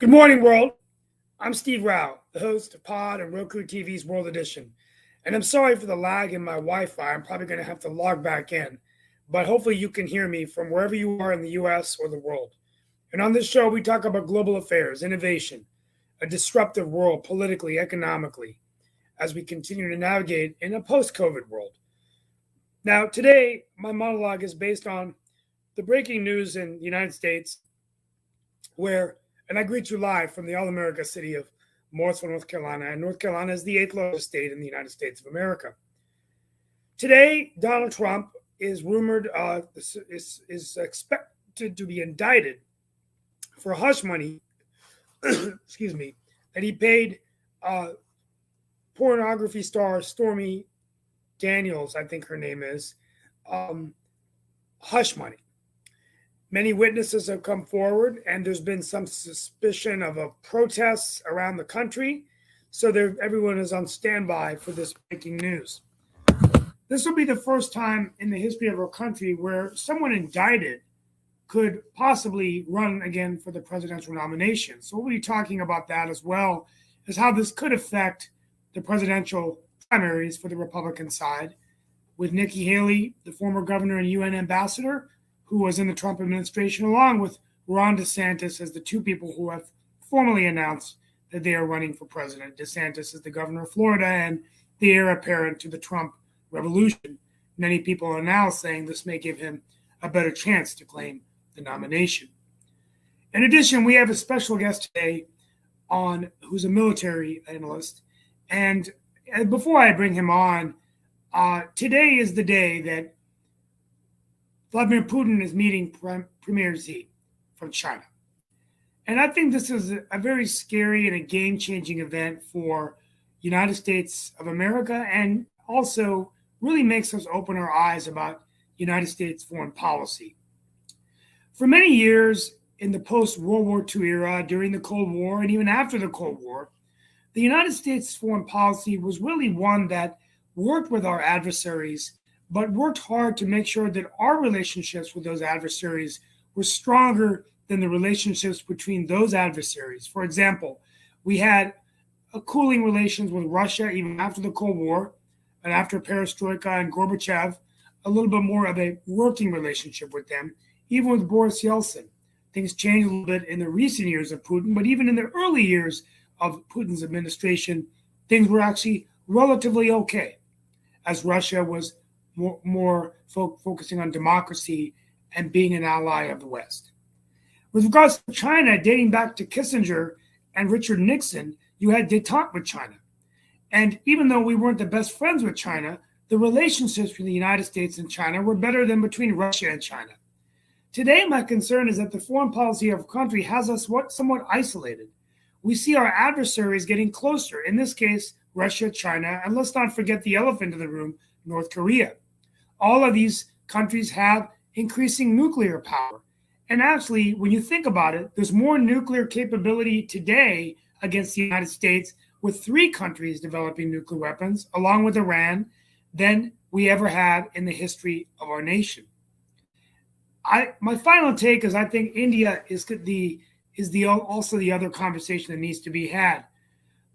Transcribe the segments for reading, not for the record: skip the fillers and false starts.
Good morning, world. I'm Steve Rao, the host of Pod and Roku TV's World Edition. And I'm sorry for the lag in my Wi-Fi. I'm probably going to have to log back in. But hopefully you can hear me from wherever you are in the US or the world. And on this show, we talk about global affairs, innovation, a disruptive world politically, economically, as we continue to navigate in a post-COVID world. Now, today, my monologue is based on the breaking news in the United States and I greet you live from the All-America city of Morrisville, North Carolina. And North Carolina is the 8th largest state in the United States of America. Today, Donald Trump is rumored, is expected to be indicted for hush money, excuse me, that he paid pornography star Stormy Daniels, I think her name is, hush money. Many witnesses have come forward, and there's been some suspicion of protests around the country. So everyone is on standby for this breaking news. This will be the first time in the history of our country where someone indicted could possibly run again for the presidential nomination. So we'll be talking about that, as well as how this could affect the presidential primaries for the Republican side, with Nikki Haley, the former governor and UN ambassador, who was in the Trump administration, along with Ron DeSantis, as the two people who have formally announced that they are running for president. DeSantis is the governor of Florida and the heir apparent to the Trump revolution. Many people are now saying this may give him a better chance to claim the nomination. In addition, we have a special guest today who's a military analyst. And before I bring him on, today is the day that Vladimir Putin is meeting Premier Xi from China. And I think this is a very scary and a game-changing event for United States of America, and also really makes us open our eyes about United States foreign policy. For many years in the post-World War II era, during the Cold War, and even after the Cold War, the United States foreign policy was really one that worked with our adversaries, but worked hard to make sure that our relationships with those adversaries were stronger than the relationships between those adversaries. For example, we had cooling relations with Russia even after the Cold War, and after Perestroika and Gorbachev, a little bit more of a working relationship with them, even with Boris Yeltsin. Things changed a little bit in the recent years of Putin, but even in the early years of Putin's administration, things were actually relatively okay, as Russia was more focusing on democracy and being an ally of the West. With regards to China, dating back to Kissinger and Richard Nixon, you had détente with China. And even though we weren't the best friends with China, the relationships between the United States and China were better than between Russia and China. Today, my concern is that the foreign policy of a country has us somewhat isolated. We see our adversaries getting closer, in this case, Russia, China, and let's not forget the elephant in the room, North Korea. All of these countries have increasing nuclear power. And actually, when you think about it, there's more nuclear capability today against the United States, with 3 countries developing nuclear weapons, along with Iran, than we ever had in the history of our nation. My final take is I think India is also the other conversation that needs to be had.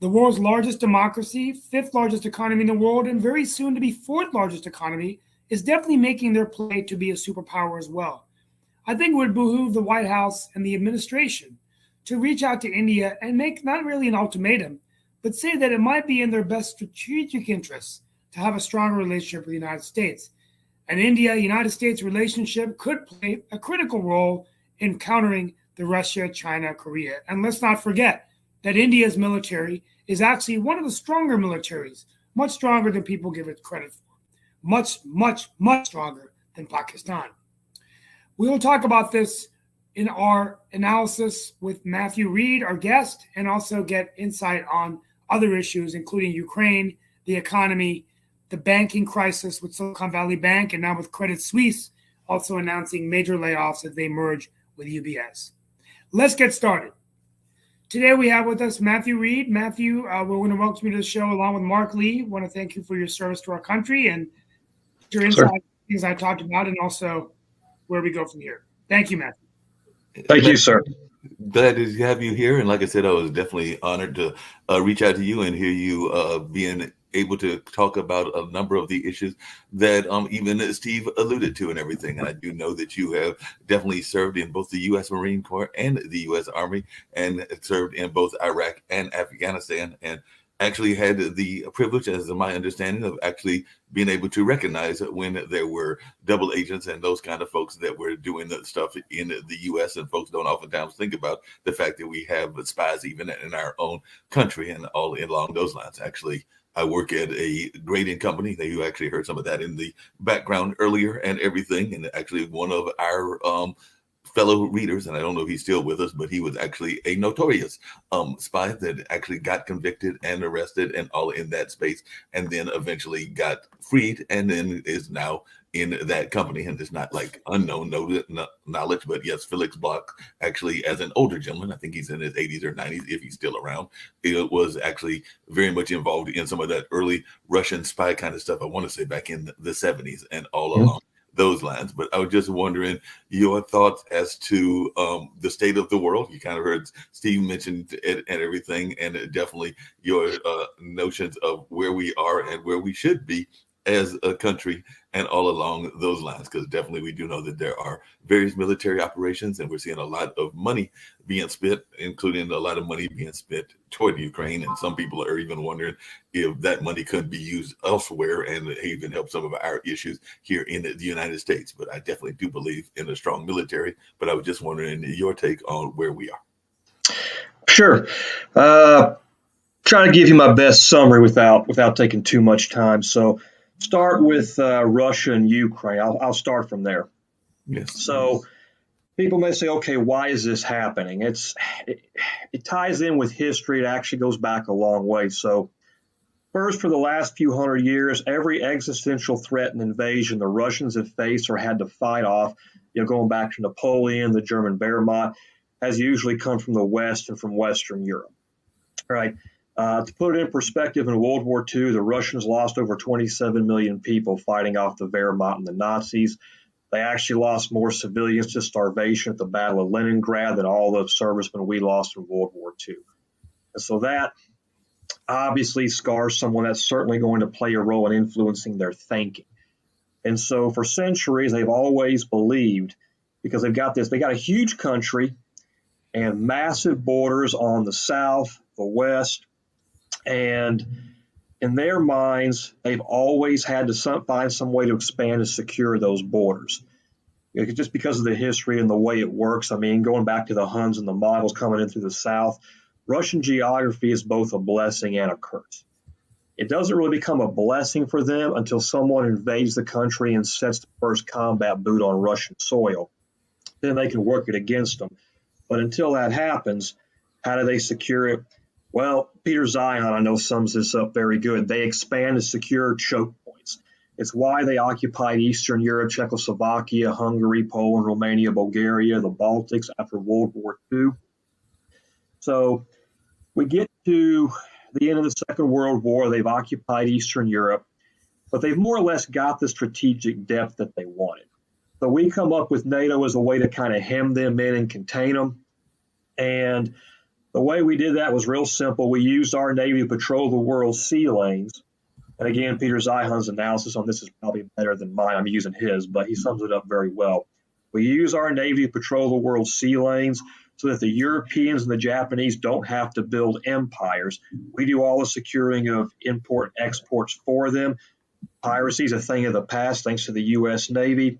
The world's largest democracy, 5th largest economy in the world, and very soon to be 4th largest economy, is definitely making their play to be a superpower as well. I think it would behoove the White House and the administration to reach out to India and make not really an ultimatum, but say that it might be in their best strategic interests to have a stronger relationship with the United States. An India-United States relationship could play a critical role in countering the Russia, China, Korea. And let's not forget that India's military is actually one of the stronger militaries, much stronger than people give it credit for. Much, much, much stronger than Pakistan. We will talk about this in our analysis with Matthew Reed, our guest, and also get insight on other issues, including Ukraine, the economy, the banking crisis with Silicon Valley Bank, and now with Credit Suisse also announcing major layoffs as they merge with UBS. Let's get started. Today we have with us Matthew Reed. Matthew, we're going to welcome you to the show along with Mark Lee. I want to thank you for your service to our country and your insight, things I talked about, and also where we go from here. Thank you, Matthew. Thank you, sir. Glad to have you here. And like I said, I was definitely honored to reach out to you and hear you being able to talk about a number of the issues that even Steve alluded to and everything. And I do know that you have definitely served in both the U.S. Marine Corps and the U.S. Army and served in both Iraq and Afghanistan, and actually had the privilege, as my understanding, of actually being able to recognize when there were double agents and those kind of folks that were doing the stuff in the U.S. And folks don't oftentimes think about the fact that we have spies even in our own country and all along those lines. Actually, I work at a grading company. You actually heard some of that in the background earlier and everything. And actually, one of our fellow readers, and I don't know if he's still with us, but he was actually a notorious spy that actually got convicted and arrested and all in that space, and then eventually got freed, and then is now in that company. And it's not like unknown knowledge, but yes, Felix Bloch, actually, as an older gentleman, I think he's in his 80s or 90s, if he's still around, it was actually very much involved in some of that early Russian spy kind of stuff. I want to say back in the 70s and all along those lines. But I was just wondering your thoughts as to the state of the world. You kind of heard Steve mention it and everything, and definitely your notions of where we are and where we should be as a country and all along those lines, because definitely we do know that there are various military operations and we're seeing a lot of money being spent, including a lot of money being spent toward Ukraine. And some people are even wondering if that money could be used elsewhere and even help some of our issues here in the United States. But I definitely do believe in a strong military. But I was just wondering your take on where we are. Sure. Uh, Try to give you my best summary without taking too much time. So, start with Russia and Ukraine. I'll start from there. Yes. So, people may say, okay, why is this happening? It, it ties in with history. It actually goes back a long way. So, first, for the last few hundred years, every existential threat and invasion the Russians have faced or had to fight off, going back to Napoleon, the German Wehrmacht, has usually come from the West and from Western Europe. Right. To put it in perspective, in World War II, the Russians lost over 27 million people fighting off the Wehrmacht and the Nazis. They actually lost more civilians to starvation at the Battle of Leningrad than all the servicemen we lost in World War II. And so that obviously scars someone. That's certainly going to play a role in influencing their thinking. And so for centuries, they've always believed, because they got a huge country and massive borders on the south, the west, and in their minds, they've always had to find some way to expand and secure those borders. Just because of the history and the way it works. I mean, going back to the Huns and the Mongols coming in through the south, Russian geography is both a blessing and a curse. It doesn't really become a blessing for them until someone invades the country and sets the first combat boot on Russian soil. Then they can work it against them. But until that happens, how do they secure it? Well, Peter Zeihan, I know, sums this up very good. They expand and secure choke points. It's why they occupied Eastern Europe, Czechoslovakia, Hungary, Poland, Romania, Bulgaria, the Baltics after World War II. So we get to the end of the Second World War. They've occupied Eastern Europe, but they've more or less got the strategic depth that they wanted. So we come up with NATO as a way to kind of hem them in and contain them. And the way we did that was real simple. We used our Navy to patrol the world's sea lanes. And again, Peter Zeihan's analysis on this is probably better than mine. I'm using his, but he sums it up very well. We use our Navy to patrol the world's sea lanes so that the Europeans and the Japanese don't have to build empires. We do all the securing of import and exports for them. Piracy is a thing of the past thanks to the U.S. Navy.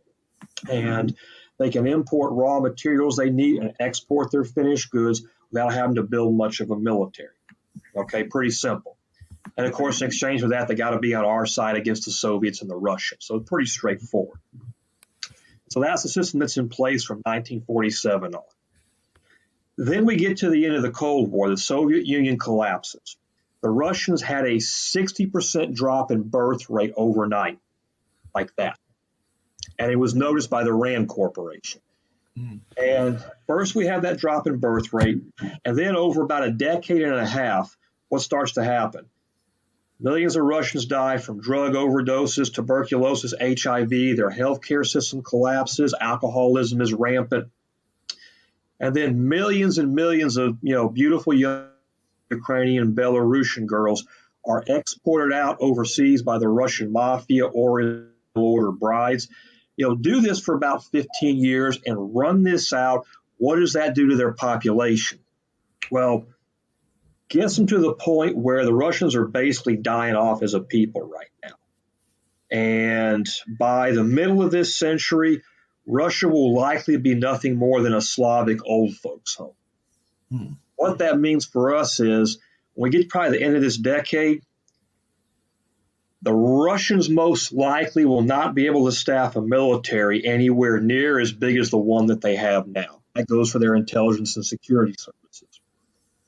And they can import raw materials they need and export their finished goods without having to build much of a military. Okay, pretty simple. And of course, in exchange for that, they got to be on our side against the Soviets and the Russians. So pretty straightforward. So that's the system that's in place from 1947 on. Then we get to the end of the Cold War. The Soviet Union collapses. The Russians had a 60% drop in birth rate overnight, like that. And it was noticed by the Rand Corporation. And first we have that drop in birth rate, and then over about a decade and a half, what starts to happen? Millions of Russians die from drug overdoses, tuberculosis, HIV, their healthcare system collapses, alcoholism is rampant. And then millions and millions of, beautiful young Ukrainian and Belarusian girls are exported out overseas by the Russian mafia or in order brides. Do this for about 15 years and run this out. What does that do to their population? Well, gets them to the point where the Russians are basically dying off as a people right now. And by the middle of this century, Russia will likely be nothing more than a Slavic old folks' home. What that means for us is when we get to probably the end of this decade, the Russians most likely will not be able to staff a military anywhere near as big as the one that they have now. That goes for their intelligence and security services.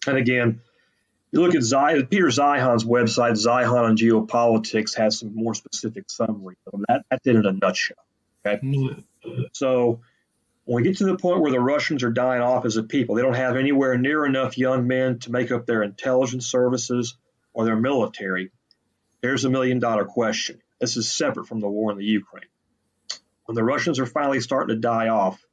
And again, you look at Peter Zeihan's website, Zeihan on Geopolitics, has some more specific summary. That's it in a nutshell. Okay. So when we get to the point where the Russians are dying off as a people, they don't have anywhere near enough young men to make up their intelligence services or their military. Here's a $1 million question. This is separate from the war in the Ukraine. When the Russians are finally starting to die off,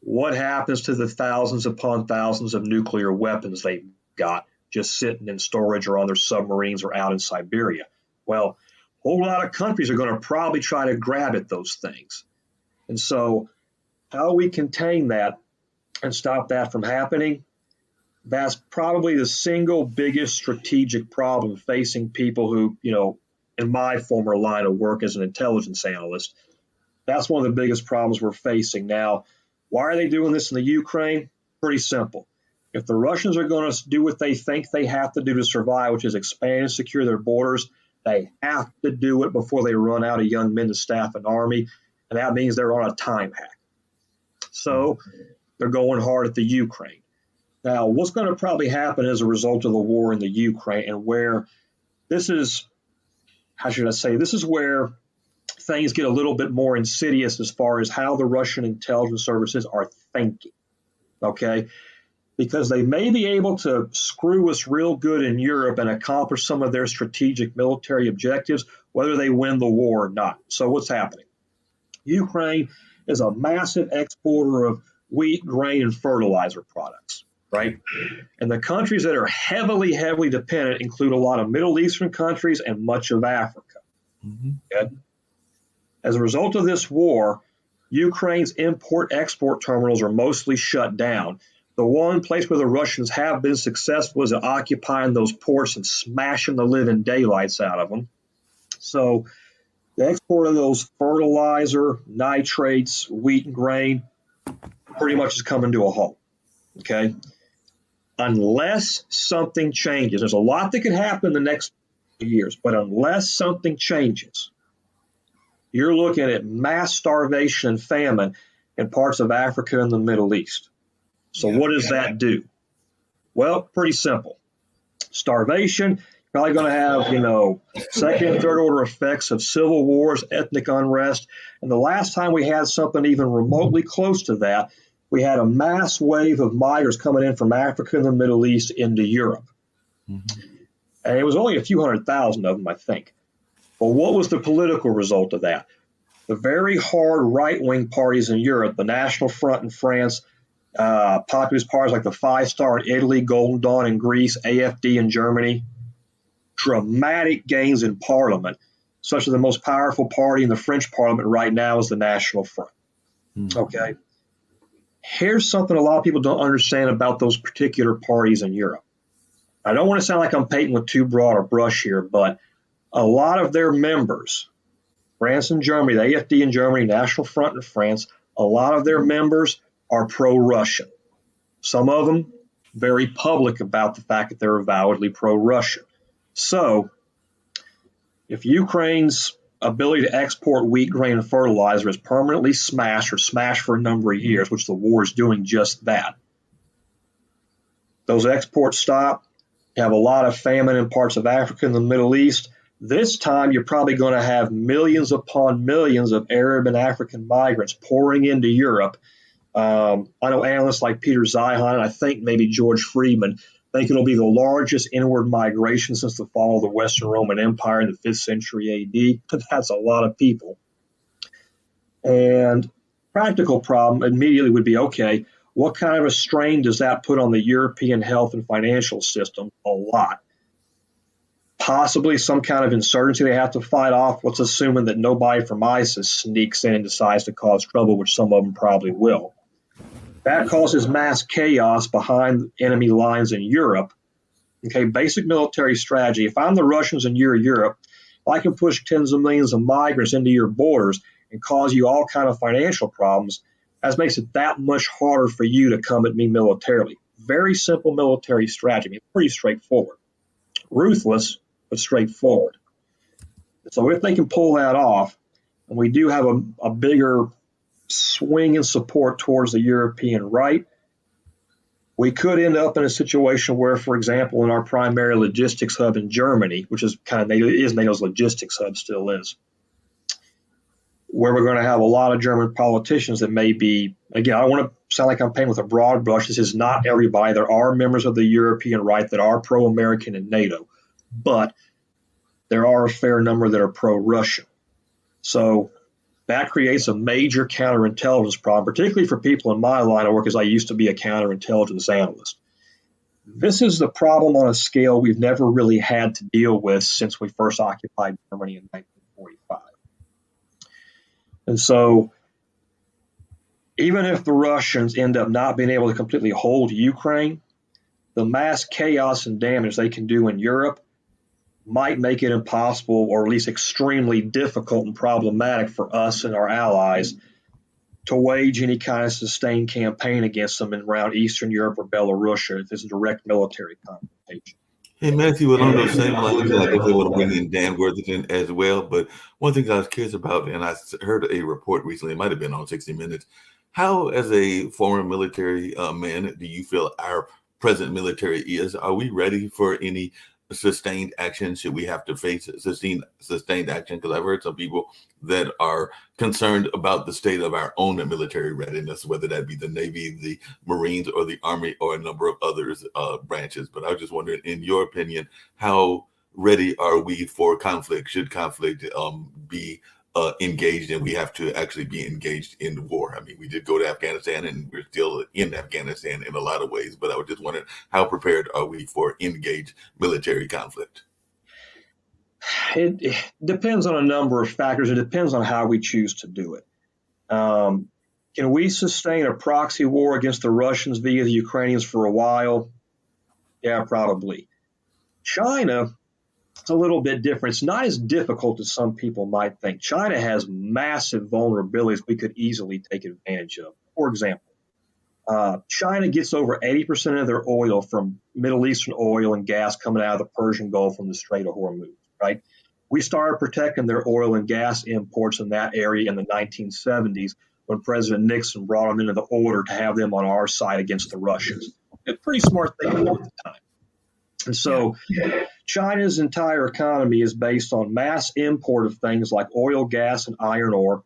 what happens to the thousands upon thousands of nuclear weapons they've got just sitting in storage or on their submarines or out in Siberia? Well, a whole lot of countries are going to probably try to grab at those things. And so how we contain that and stop that from happening, that's probably the single biggest strategic problem facing people who, in my former line of work as an intelligence analyst, that's one of the biggest problems we're facing now. Why are they doing this in the Ukraine? Pretty simple. If the Russians are going to do what they think they have to do to survive, which is expand and secure their borders, they have to do it before they run out of young men to staff an army. And that means they're on a time hack. So they're going hard at the Ukraine. Now, what's going to probably happen as a result of the war in the Ukraine and where this is, this is where things get a little bit more insidious as far as how the Russian intelligence services are thinking, okay? Because they may be able to screw us real good in Europe and accomplish some of their strategic military objectives, whether they win the war or not. So what's happening? Ukraine is a massive exporter of wheat, grain, and fertilizer products, right? And the countries that are heavily dependent include a lot of Middle Eastern countries and much of Africa. Okay? As a result of this war, Ukraine's import-export terminals are mostly shut down. The one place where the Russians have been successful is at occupying those ports and smashing the living daylights out of them. So the export of those fertilizer, nitrates, wheat, and grain pretty much is coming to a halt, okay? Unless something changes. There's a lot that could happen in the next years, but unless something changes, you're looking at mass starvation and famine in parts of Africa and the Middle East. So what does that do? Well, pretty simple. Starvation, probably going to have, second and third order effects of civil wars, ethnic unrest. And the last time we had something even remotely close to that, we had a mass wave of migrants coming in from Africa and the Middle East into Europe. Mm-hmm. And it was only a few 100,000 of them, I think. But what was the political result of that? The very hard right-wing parties in Europe, the National Front in France, populist parties like the Five Star in Italy, Golden Dawn in Greece, AFD in Germany, dramatic gains in parliament, such that the most powerful party in the French parliament right now is the National Front. Okay. Here's something a lot of people don't understand about those particular parties in Europe. I don't want to sound like I'm painting with too broad a brush here, but a lot of their members, France and Germany, the AFD in Germany, National Front in France, a lot of their members are pro-Russian. Some of them very public about the fact that they're avowedly pro-Russian. So if Ukraine's ability to export wheat, grain, and fertilizer is permanently smashed or smashed for a number of years, which the war is doing just that, those exports stop. You have a lot of famine in parts of Africa and the Middle East. This time, you're probably going to have millions upon millions of Arab and African migrants pouring into Europe. I know analysts like Peter Zeihan, and I think maybe George Friedman, think it'll be the largest inward migration since the fall of the Western Roman Empire in the 5th century AD. That's a lot of people. And practical problem immediately would be, okay, What kind of a strain does that put on the European health and financial system? A lot. Possibly some kind of insurgency they have to fight off. Let's assuming that nobody from ISIS sneaks in and decides to cause trouble, which some of them probably will. That causes mass chaos behind enemy lines in Europe. Okay, basic military strategy. If I'm the Russians and you're Europe, if I can push tens of millions of migrants into your borders and cause you all kind of financial problems, that makes it that much harder for you to come at me militarily. Very simple military strategy. I mean, pretty straightforward. Ruthless, but straightforward. So if they can pull that off, and we do have a bigger swing in support towards the European right, we could end up in a situation where, for example, in our primary logistics hub in Germany, which is kind of NATO's logistics hub, still is, where we're going to have a lot of German politicians that may be, again, I don't want to sound like I'm painting with a broad brush. This is not everybody. There are members of the European right that are pro-American in NATO, but there are a fair number that are pro-Russian. So that creates a major counterintelligence problem, particularly for people in my line of work, as I used to be a counterintelligence analyst. This is the problem on a scale we've never really had to deal with since we first occupied Germany in 1945. And so even if the Russians end up not being able to completely hold Ukraine, the mass chaos and damage they can do in Europe might make it impossible, or at least extremely difficult and problematic for us and our allies to wage any kind of sustained campaign against them in around Eastern Europe or Belarus if there's a direct military confrontation. Hey, Matthew, along those same lines, I definitely want to bring in Dan Worthington as well. But one thing I was curious about, and I heard a report recently, it might have been on 60 Minutes, how, as a former military man, do you feel our present military is? Are we ready for any sustained action? Should we have to face sustained action? Because I've heard some people that are concerned about the state of our own military readiness, whether that be the Navy, the Marines, or the Army, or a number of others branches. But I was just wondering, in your opinion, how ready are we for conflict? Should conflict be engaged, and we have to actually be engaged in war? I mean, we did go to Afghanistan, and we're still in Afghanistan in a lot of ways, but I was just wondering, how prepared are we for engaged military conflict? It depends on a number of factors. It depends on how we choose to do it. Can we sustain a proxy war against the Russians via the Ukrainians for a while? Yeah, probably. China, it's a little bit different. It's not as difficult as some people might think. China has massive vulnerabilities we could easily take advantage of. For example, China gets over 80% of their oil from Middle Eastern oil and gas coming out of the Persian Gulf from the Strait of Hormuz, right? We started protecting their oil and gas imports in that area in the 1970s when President Nixon brought them into the order to have them on our side against the Russians. A pretty smart thing to do at the time. And so China's entire economy is based on mass import of things like oil, gas, and iron ore,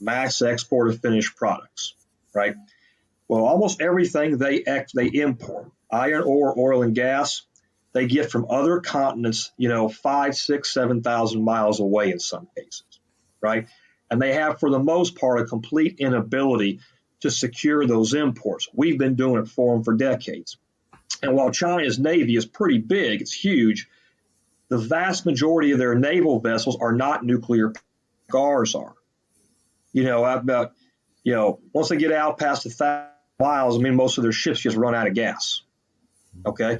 mass export of finished products, right? Well, almost everything they import, iron ore, oil, and gas, they get from other continents, 5, 6, 7,000 miles away in some cases, right? And they have, for the most part, a complete inability to secure those imports. We've been doing it for them for decades. And while China's Navy is pretty big, it's huge, the vast majority of their naval vessels are not nuclear. Ours are. Once they get out past 1,000 miles, most of their ships just run out of gas. Okay?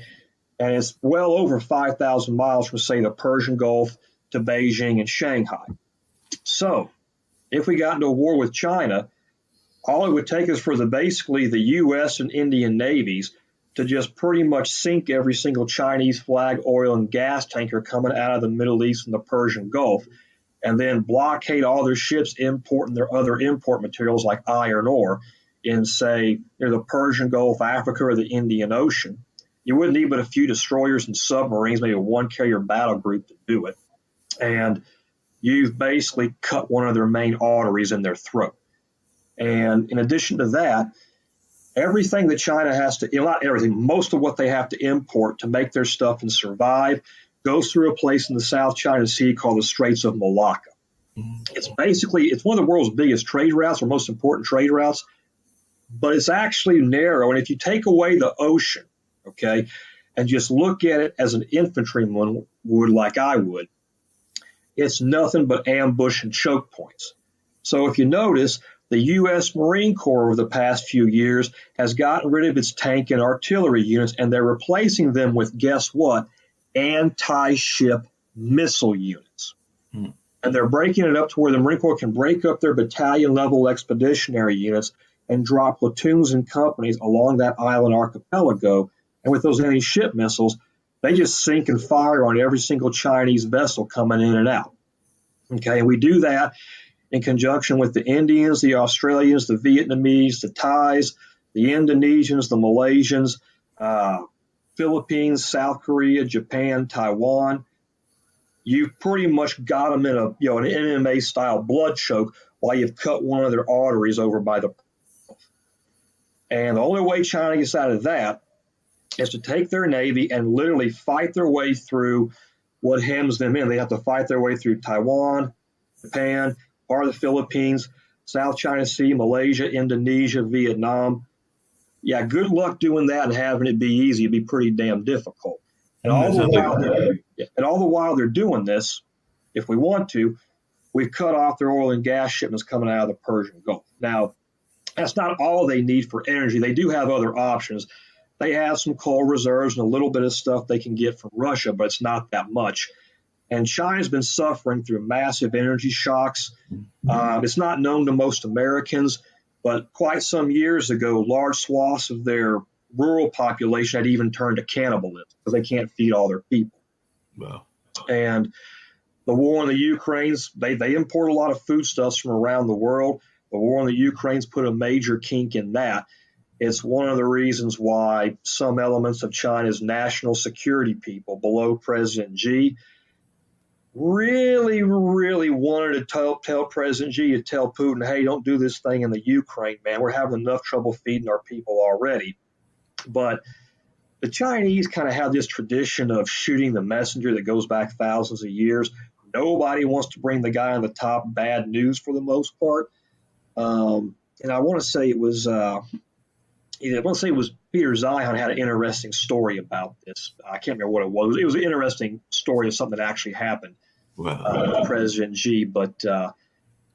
And it's well over 5,000 miles from, say, the Persian Gulf to Beijing and Shanghai. So if we got into a war with China, all it would take is for basically the U.S. and Indian navies to just pretty much sink every single Chinese flag oil and gas tanker coming out of the Middle East and the Persian Gulf, and then blockade all their ships importing their other import materials like iron ore in, say, the Persian Gulf, Africa, or the Indian Ocean. You wouldn't need but a few destroyers and submarines, maybe a one-carrier battle group to do it. And you've basically cut one of their main arteries in their throat. And in addition to that, everything that China has to, not everything, most of what they have to import to make their stuff and survive goes through a place in the South China Sea called the Straits of Malacca. It's one of the world's biggest trade routes or most important trade routes. but it's actually narrow. And if you take away the ocean, okay, and just look at it as an infantryman would, like I would, it's nothing but ambush and choke points. So if you notice, the U.S. Marine Corps over the past few years has gotten rid of its tank and artillery units, and they're replacing them with, guess what, anti-ship missile units. And they're breaking it up to where the Marine Corps can break up their battalion-level expeditionary units and drop platoons and companies along that island archipelago. And with those anti-ship missiles, they just sink and fire on every single Chinese vessel coming in and out. Okay, and we do that in conjunction with the Indians, the Australians, the Vietnamese, the Thais, the Indonesians, the Malaysians, Philippines, South Korea, Japan, Taiwan. You've pretty much got them in an MMA style blood choke while you've cut one of their arteries over by the. And the only way China gets out of that is to take their Navy and literally fight their way through what hems them in. They have to fight their way through Taiwan, Japan, part of the Philippines, South China Sea, Malaysia, Indonesia, Vietnam. Yeah, good luck doing that and having it be easy. It'd be pretty damn difficult. And all the while they're doing this, if we want to, we've cut off their oil and gas shipments coming out of the Persian Gulf. Now, that's not all they need for energy. They do have other options. They have some coal reserves and a little bit of stuff they can get from Russia, but it's not that much. And China's been suffering through massive energy shocks. It's not known to most Americans, but quite some years ago, large swaths of their rural population had even turned to cannibalism because they can't feed all their people. Wow. And the war in the Ukraine's, they import a lot of foodstuffs from around the world. The war in the Ukraine's put a major kink in that. It's one of the reasons why some elements of China's national security people below President Xi really, really wanted to tell President Xi to tell Putin, hey, don't do this thing in the Ukraine, man. We're having enough trouble feeding our people already. But the Chinese kind of have this tradition of shooting the messenger that goes back thousands of years. Nobody wants to bring the guy on the top bad news for the most part. And I want to say it was Peter Zeihan had an interesting story about this. I can't remember what it was. It was an interesting story of something that actually happened with President Xi. But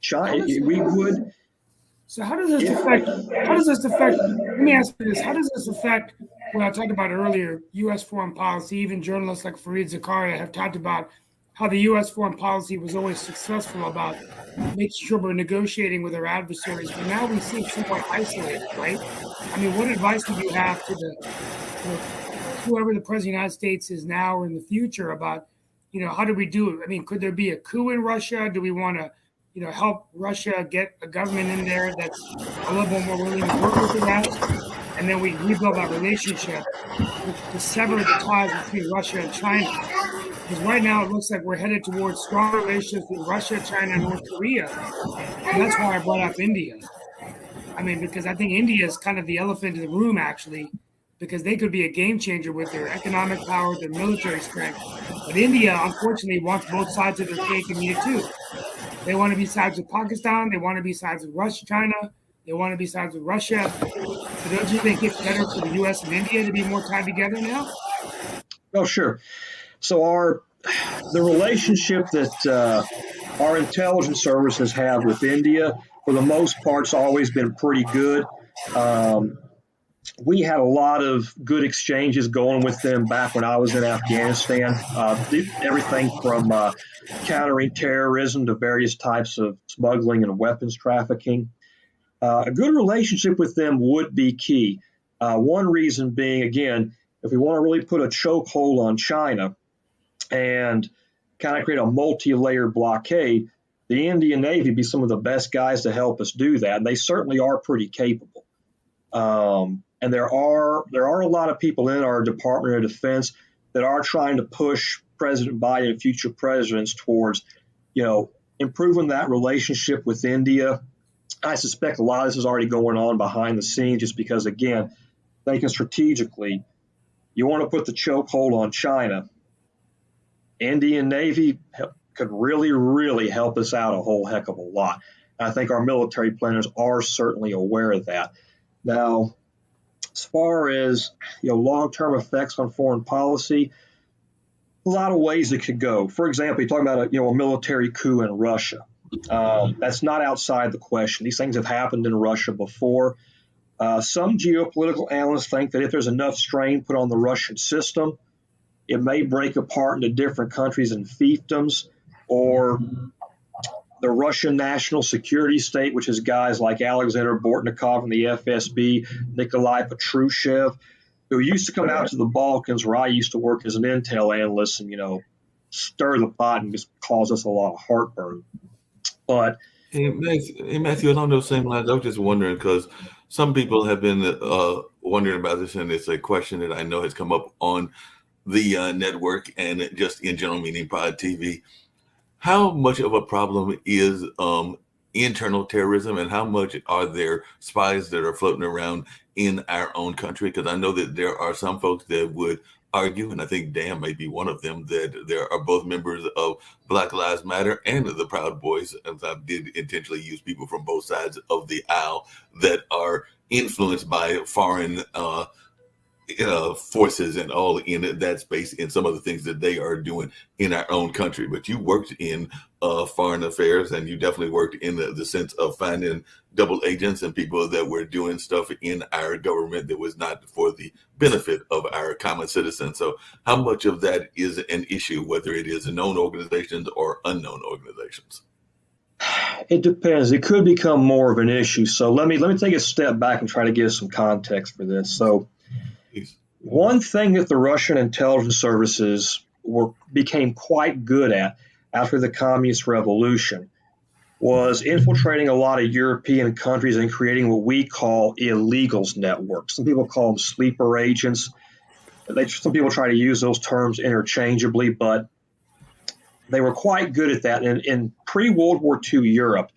China, we would. So how does this affect? Let me ask you this: how does this affect what I talked about earlier? U.S. foreign policy. Even journalists like Fareed Zakaria have talked about how the U.S. foreign policy was always successful about making sure we're negotiating with our adversaries, but now we seem somewhat isolated, right? I mean, what advice would you have to whoever the president of the United States is now or in the future about, how do we do it? I mean, could there be a coup in Russia? Do we want to, help Russia get a government in there that's a little bit more willing to work with the West? And then we rebuild that relationship to sever the ties between Russia and China. Because right now it looks like we're headed towards strong relationships with Russia, China, and North Korea. And that's why I brought up India. I mean, because I think India is kind of the elephant in the room, actually, because they could be a game changer with their economic power, their military strength. But India, unfortunately, wants both sides of their cake and eat it too. They want to be sides with Pakistan. They want to be sides with Russia, China. They want to be sides with Russia. So don't you think it's better for the U.S. and India to be more tied together now? Oh, sure. So the relationship that our intelligence services have with India, for the most part, has always been pretty good. We had a lot of good exchanges going with them back when I was in Afghanistan. Everything from countering terrorism to various types of smuggling and weapons trafficking. A good relationship with them would be key. One reason being, again, if we want to really put a chokehold on China and kind of create a multi-layer blockade, the Indian Navy would be some of the best guys to help us do that. And they certainly are pretty capable. And there are a lot of people in our Department of Defense that are trying to push President Biden and future presidents towards, improving that relationship with India. I suspect a lot of this is already going on behind the scenes just because, again, thinking strategically, you want to put the chokehold on China. Indian Navy could really, really help us out a whole heck of a lot. And I think our military planners are certainly aware of that. Now, as far as long-term effects on foreign policy, a lot of ways it could go. For example, you're talking about a military coup in Russia. That's not outside the question. These things have happened in Russia before. Some geopolitical analysts think that if there's enough strain put on the Russian system, it may break apart into different countries and fiefdoms, or the Russian national security state, which is guys like Alexander Bortnikov and the FSB, Nikolai Patrushev, who used to come out to the Balkans, where I used to work as an intel analyst, and stir the pot and just cause us a lot of heartburn. But Hey, Matthew, along those same lines, I was just wondering because some people have been wondering about this, and it's a question that I know has come up on the network and just in general, meaning Pod TV. How much of a problem is internal terrorism, and how much are there spies that are floating around in our own country? Because I know that there are some folks that would argue, and I think Dan may be one of them, that there are both members of Black Lives Matter and the Proud Boys, and I did intentionally use people from both sides of the aisle, that are influenced by foreign forces and all in that space in some of the things that they are doing in our own country. But you worked in foreign affairs, and you definitely worked in the sense of finding double agents and people that were doing stuff in our government that was not for the benefit of our common citizens. So how much of that is an issue, whether it is known organizations or unknown organizations? It depends. It could become more of an issue. So let me take a step back and try to give some context for this. So one thing that the Russian intelligence services became quite good at after the Communist Revolution was infiltrating a lot of European countries and creating what we call illegals networks. Some people call them sleeper agents. Some people try to use those terms interchangeably, but they were quite good at that. In pre-World War II Europe,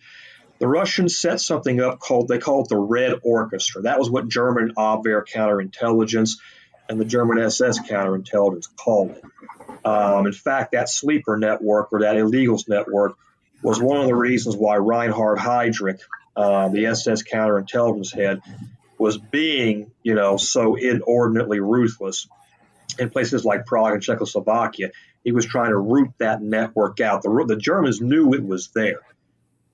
the Russians set something up they called the Red Orchestra. That was what German Abwehr counterintelligence and the German SS counterintelligence called it. In fact, that sleeper network, or that illegals network, was one of the reasons why Reinhard Heydrich, the SS counterintelligence head, was being, so inordinately ruthless in places like Prague and Czechoslovakia. He was trying to root that network out. The Germans knew it was there.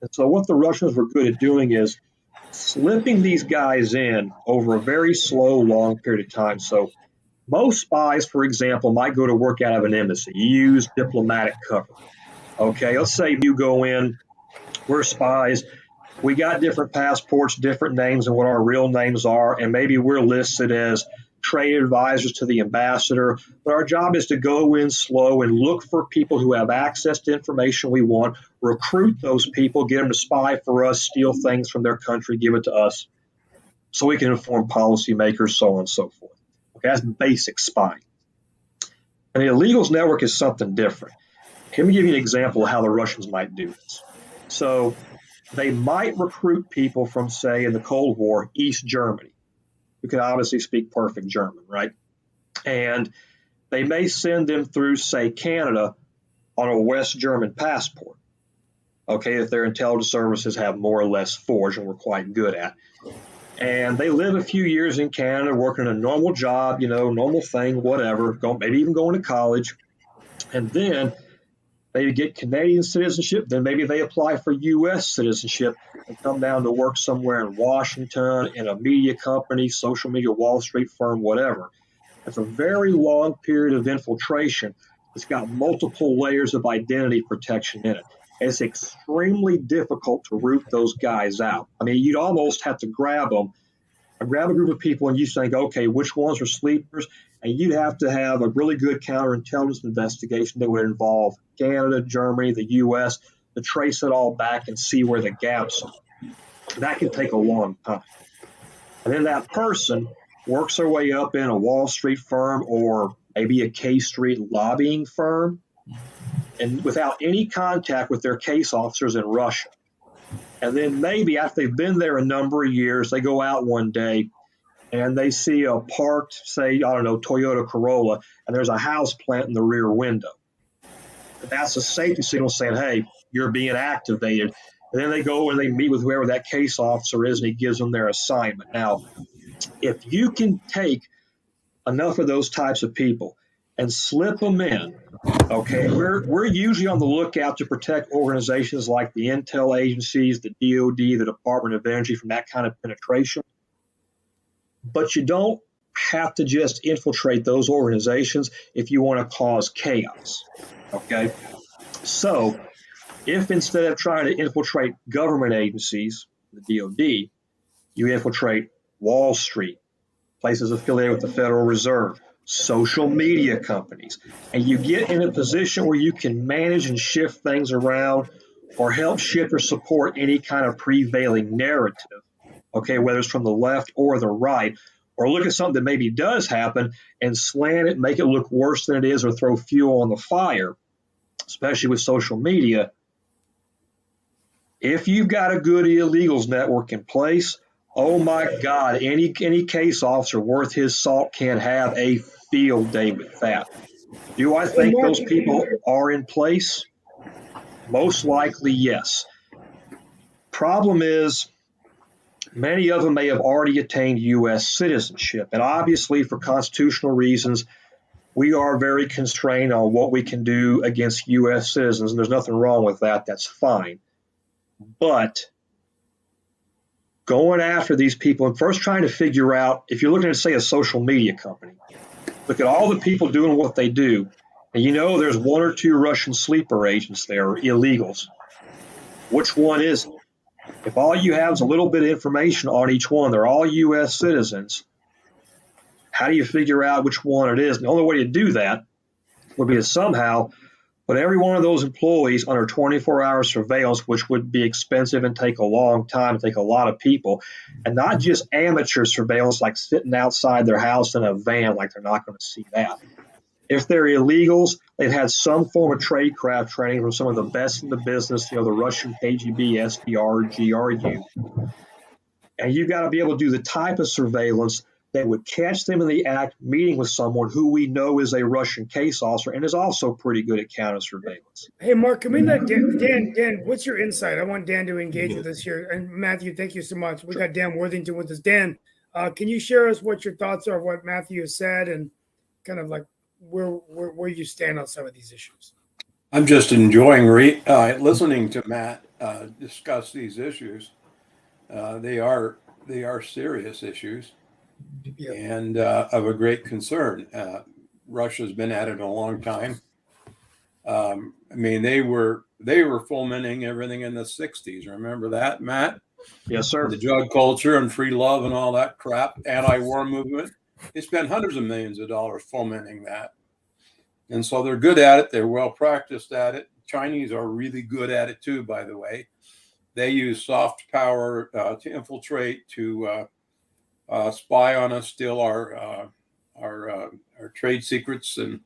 And so what the Russians were good at doing is slipping these guys in over a very slow, long period of time. So most spies, for example, might go to work out of an embassy. You use diplomatic cover. Okay, let's say you go in, we're spies. We got different passports, different names and what our real names are, and maybe we're listed as trade advisors to the ambassador. But our job is to go in slow and look for people who have access to information we want, recruit those people, get them to spy for us, steal things from their country, give it to us, so we can inform policymakers, so on and so forth. Okay, that's basic spying. And the illegals network is something different. Let me give you an example of how the Russians might do this. So they might recruit people from, say, in the Cold War, East Germany, who can obviously speak perfect German, right? And they may send them through, say, Canada on a West German passport, okay, that their intelligence services have more or less forged and were quite good at. And they live a few years in Canada, working a normal job, normal thing, whatever, maybe even going to college. And then they get Canadian citizenship, then maybe they apply for U.S. citizenship and come down to work somewhere in Washington, in a media company, social media, Wall Street firm, whatever. It's a very long period of infiltration. It's got multiple layers of identity protection in it. It's extremely difficult to root those guys out. I mean, you'd almost have to grab them, grab a group of people, and you think, okay, which ones are sleepers? And you'd have to have a really good counterintelligence investigation that would involve Canada, Germany, the U.S., to trace it all back and see where the gaps are. That can take a long time. And then that person works their way up in a Wall Street firm or maybe a K Street lobbying firm, and without any contact with their case officers in Russia. And then maybe after they've been there a number of years, they go out one day and they see a parked, say, Toyota Corolla, and there's a house plant in the rear window. That's a safety signal saying, hey, you're being activated. And then they go and they meet with whoever that case officer is, and he gives them their assignment. Now, if you can take enough of those types of people and slip them in, okay, we're usually on the lookout to protect organizations like the intel agencies, the DoD, the Department of Energy from that kind of penetration. But you don't have to just infiltrate those organizations if you want to cause chaos, okay? So if instead of trying to infiltrate government agencies, the DoD, you infiltrate Wall Street, places affiliated with the Federal Reserve, social media companies, and you get in a position where you can manage and shift things around or help shift or support any kind of prevailing narrative, okay, whether it's from the left or the right, or look at something that maybe does happen and slant it, make it look worse than it is, or throw fuel on the fire, especially with social media. If you've got a good illegals network in place, oh my God, any case officer worth his salt can have a field day with that. Do I think those people are in place? Most likely, yes. Problem is, many of them may have already attained U.S. citizenship. And obviously, for constitutional reasons, we are very constrained on what we can do against U.S. citizens. And there's nothing wrong with that. That's fine. But going after these people and first trying to figure out, if you're looking at, say, a social media company, look at all the people doing what they do. And you know there's one or two Russian sleeper agents there, or illegals. Which one is it? If all you have is a little bit of information on each one, they're all U.S. citizens, how do you figure out which one it is? And the only way to do that would be to somehow put every one of those employees under 24-hour surveillance, which would be expensive and take a long time, take a lot of people, and not just amateur surveillance like sitting outside their house in a van like they're not going to see that. If they're illegals, they've had some form of tradecraft training from some of the best in the business, the Russian KGB, SVR, GRU. And you've got to be able to do the type of surveillance that would catch them in the act meeting with someone who we know is a Russian case officer and is also pretty good at counter surveillance. Hey, Mark, can we let Dan, what's your insight? I want Dan to engage with us here. And Matthew, thank you so much. We got Dan Worthington with us. Dan, can you share us what your thoughts are of what Matthew has said and kind of like where you stand on some of these issues? I'm just enjoying listening to Matt discuss these issues. They are serious issues. Yeah. And of a great concern. Russia's been at it a long time. I mean, they were fomenting everything in the 60s. Remember that, Matt? Yes, sir. The drug culture and free love and all that crap, anti-war movement. They spent hundreds of millions of dollars fomenting that. And so they're good at it. They're well practiced at it. Chinese are really good at it too, by the way. They use soft power to infiltrate, to spy on us, steal our trade secrets and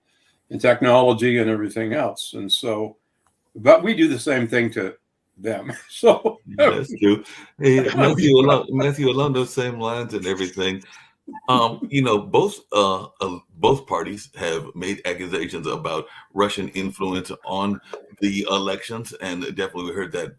technology and everything else. And so, but we do the same thing to them. So that's true. Hey, Matthew, along those same lines and everything, both parties have made accusations about Russian influence on the elections, and definitely we heard that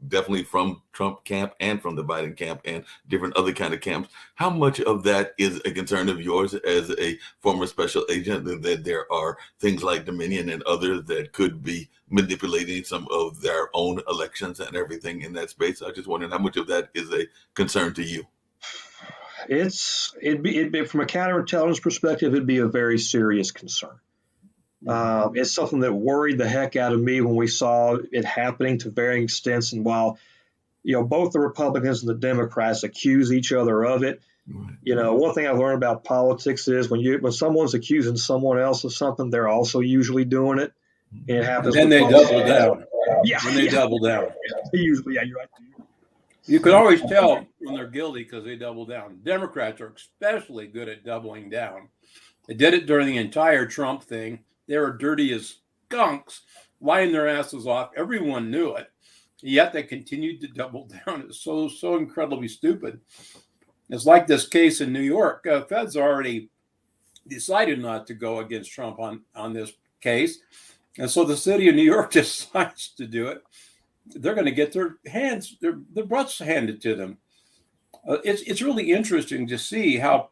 definitely from Trump camp and from the Biden camp and different other kind of camps. How much of that is a concern of yours as a former special agent, that there are things like Dominion and others that could be manipulating some of their own elections and everything in that space? I just wondering how much of that is a concern to you? It'd be from a counterintelligence perspective, it'd be a very serious concern. It's something that worried the heck out of me when we saw it happening to varying extents. And while, both the Republicans and the Democrats accuse each other of it, one thing I've learned about politics is when someone's accusing someone else of something, they're also usually doing it. And it happens. And then they double down. Double down. Usually, yeah, you're right. You can always tell when they're guilty because they double down. Democrats are especially good at doubling down. They did it during the entire Trump thing. They were dirty as skunks, lying their asses off. Everyone knew it. Yet they continued to double down. It's so incredibly stupid. It's like this case in New York. Feds already decided not to go against Trump on this case. And so the city of New York decides to do it. they're going to get their butts handed to them. It's really interesting to see how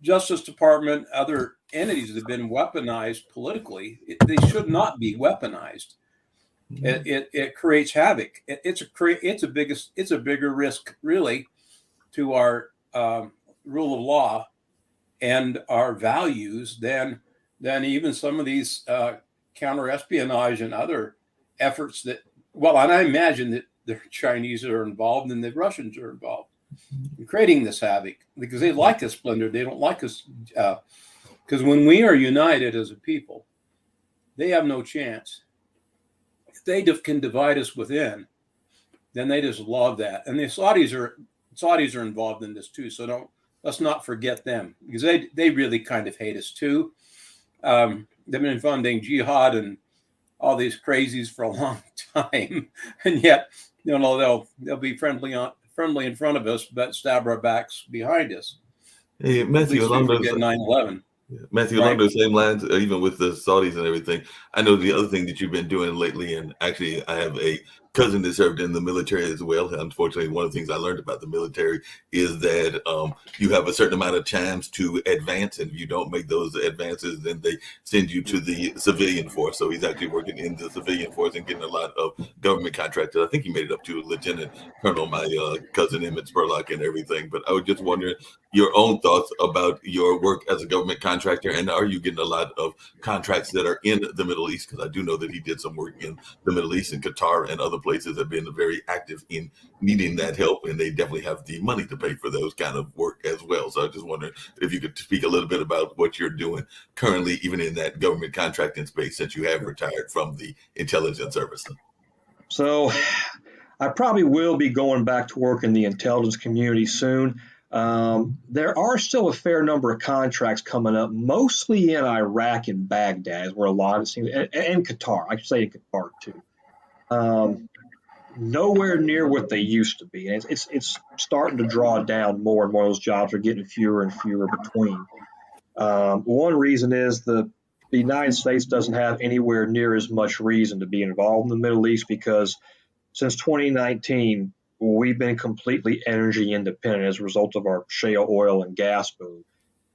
Justice Department, other entities have been weaponized politically. They should not be weaponized. It creates havoc. It's a bigger risk really to our rule of law and our values than even some of these counter espionage and other efforts that. Well, and I imagine that the Chinese are involved and the Russians are involved in creating this havoc because they like us splintered. They don't like us because when we are united as a people, they have no chance. If they can divide us within, then they just love that. And the Saudis are involved in this too. So let's not forget them because they really kind of hate us too. They've been funding jihad and all these crazies for a long time, and yet they'll be friendly in front of us, but stab our backs behind us. Hey, Matthew, along those 9/11. Matthew, Right. along those same lines, even with the Saudis and everything, I know the other thing that you've been doing lately, and actually I have a cousin that served in the military as well. Unfortunately, one of the things I learned about the military is that you have a certain amount of times to advance, and if you don't make those advances, then they send you to the civilian force. So he's actually working in the civilian force and getting a lot of government contractors. I think he made it up to Lieutenant Colonel, my cousin Emmett Spurlock and everything. But I was just wondering your own thoughts about your work as a government contractor, and are you getting a lot of contracts that are in the Middle East? Because I do know that he did some work in the Middle East and Qatar and other places have been very active in needing that help, and they definitely have the money to pay for those kind of work as well. So I just wonder if you could speak a little bit about what you're doing currently, even in that government contracting space, since you have retired from the intelligence service. So I probably will be going back to work in the intelligence community soon. There are still a fair number of contracts coming up, mostly in Iraq and Baghdad, where a lot of things, and Qatar. I should say in Qatar too. Nowhere near what they used to be. And it's starting to draw down more and more. Those jobs are getting fewer and fewer between. One reason is the United States doesn't have anywhere near as much reason to be involved in the Middle East because since 2019, we've been completely energy independent as a result of our shale oil and gas boom.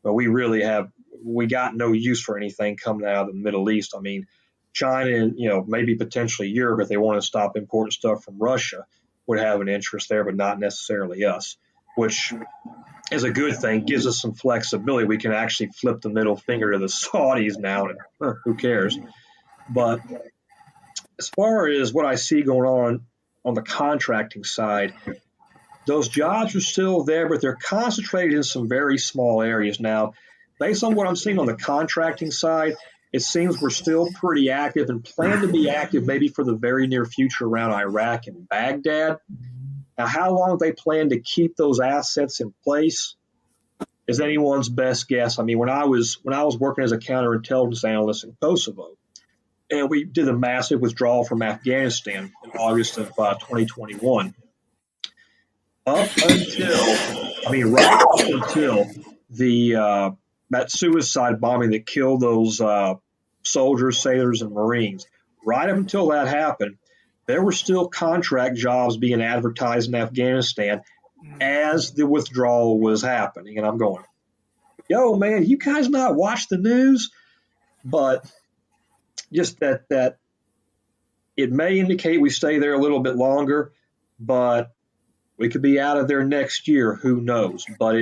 But we got no use for anything coming out of the Middle East. I mean, China and, maybe potentially Europe, if they want to stop importing stuff from Russia, would have an interest there, but not necessarily us, which is a good thing, gives us some flexibility. We can actually flip the middle finger to the Saudis now, and who cares? But as far as what I see going on the contracting side, those jobs are still there, but they're concentrated in some very small areas. Now, based on what I'm seeing on the contracting side, it seems we're still pretty active and plan to be active maybe for the very near future around Iraq and Baghdad. Now, how long they plan to keep those assets in place is anyone's best guess. I mean, when I was working as a counterintelligence analyst in Kosovo, and we did a massive withdrawal from Afghanistan in August of 2021, right up until the that suicide bombing that killed those soldiers, sailors, and Marines, right up until that happened, there were still contract jobs being advertised in Afghanistan as the withdrawal was happening. And I'm going, yo, man, you guys not watch the news? But just that it may indicate we stay there a little bit longer, but we could be out of there next year. Who knows? But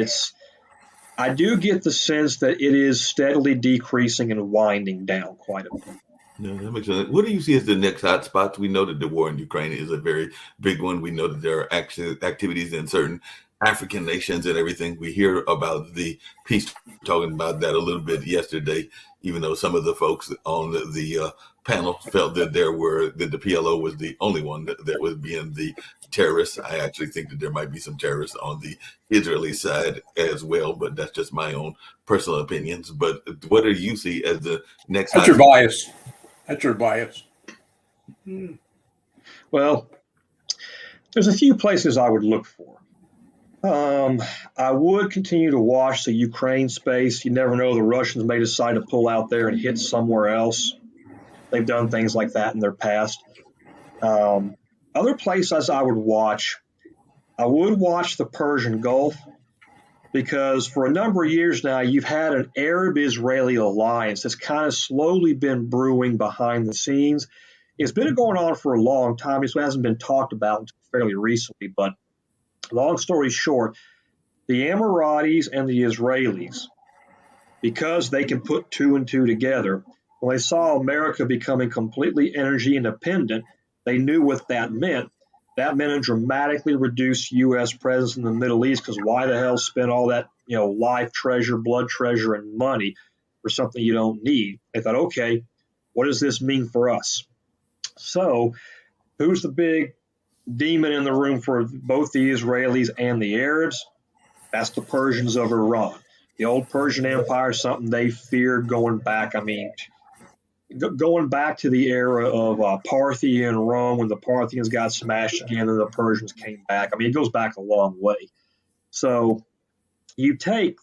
I do get the sense that it is steadily decreasing and winding down quite a bit. No, that makes sense. What do you see as the next hot spots? We know that the war in Ukraine is a very big one. We know that there are activities in certain African nations and everything. We hear about the peace, talking about that a little bit yesterday, even though some of the folks on the panel felt that that the PLO was the only one that was being the terrorists. I actually think that there might be some terrorists on the Israeli side as well, but that's just my own personal opinions. But what do you see as the next? That's your bias. That's your bias. Well, there's a few places I would look for. I would continue to watch the Ukraine space. You never know, the Russians may decide to pull out there and hit somewhere else. They've done things like that in their past. Other places I would watch the Persian Gulf, because for a number of years now, you've had an Arab-Israeli alliance that's kind of slowly been brewing behind the scenes. It's been going on for a long time. It hasn't been talked about until fairly recently, but long story short, the Emiratis and the Israelis, because they can put two and two together, when they saw America becoming completely energy independent, they knew what that meant. That meant a dramatically reduced U.S. presence in the Middle East, because why the hell spend all that, life treasure, blood treasure, and money for something you don't need? They thought, okay, what does this mean for us? So who's the big demon in the room for both the Israelis and the Arabs? That's the Persians of Iran. The old Persian Empire is something they feared going back. Going back to the era of Parthian Rome, when the Parthians got smashed again and the Persians came back. It goes back a long way. So you take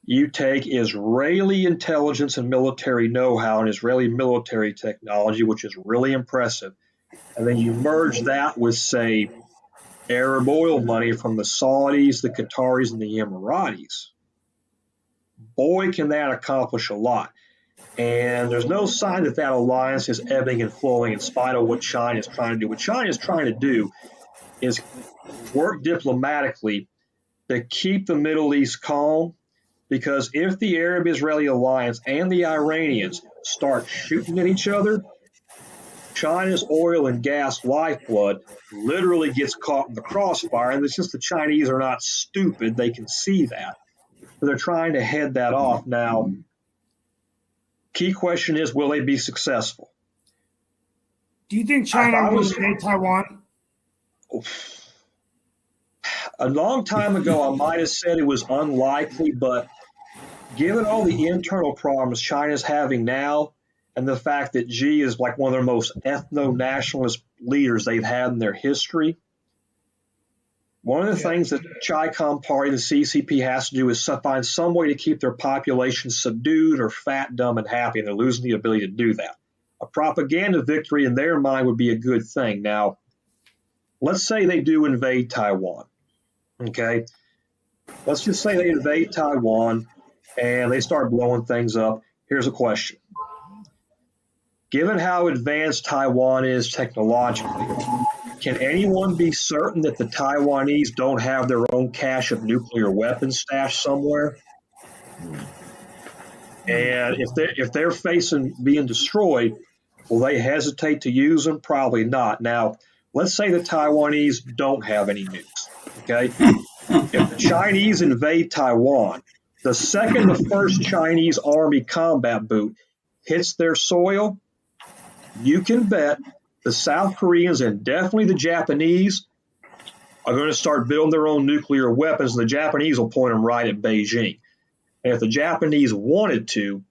Israeli intelligence and military know-how and Israeli military technology, which is really impressive, and then you merge that with, say, Arab oil money from the Saudis, the Qataris, and the Emiratis. Boy, can that accomplish a lot. And there's no sign that alliance is ebbing and flowing in spite of what China is trying to do. What China is trying to do is work diplomatically to keep the Middle East calm, because if the Arab-Israeli alliance and the Iranians start shooting at each other, China's oil and gas lifeblood literally gets caught in the crossfire. And it's just the Chinese are not stupid. They can see that. So they're trying to head that off. Now, key question is, will they be successful? Do you think China will invade Taiwan? A long time ago, I might have said it was unlikely, but given all the internal problems China's having now, and the fact that Xi is like one of their most ethno-nationalist leaders they've had in their history, one of the things that Chi-Com Party, the CCP, has to do is find some way to keep their population subdued or fat, dumb, and happy, and they're losing the ability to do that. A propaganda victory in their mind would be a good thing. Now, let's say they do invade Taiwan, okay? Let's just say they invade Taiwan and they start blowing things up. Here's a question. Given how advanced Taiwan is technologically, can anyone be certain that the Taiwanese don't have their own cache of nuclear weapons stashed somewhere? And if they're facing being destroyed, will they hesitate to use them? Probably not. Now, let's say the Taiwanese don't have any nukes, okay? If the Chinese invade Taiwan, the second the first Chinese Army combat boot hits their soil, you can bet the South Koreans and definitely the Japanese are going to start building their own nuclear weapons. The Japanese will point them right at Beijing. And if the Japanese wanted to,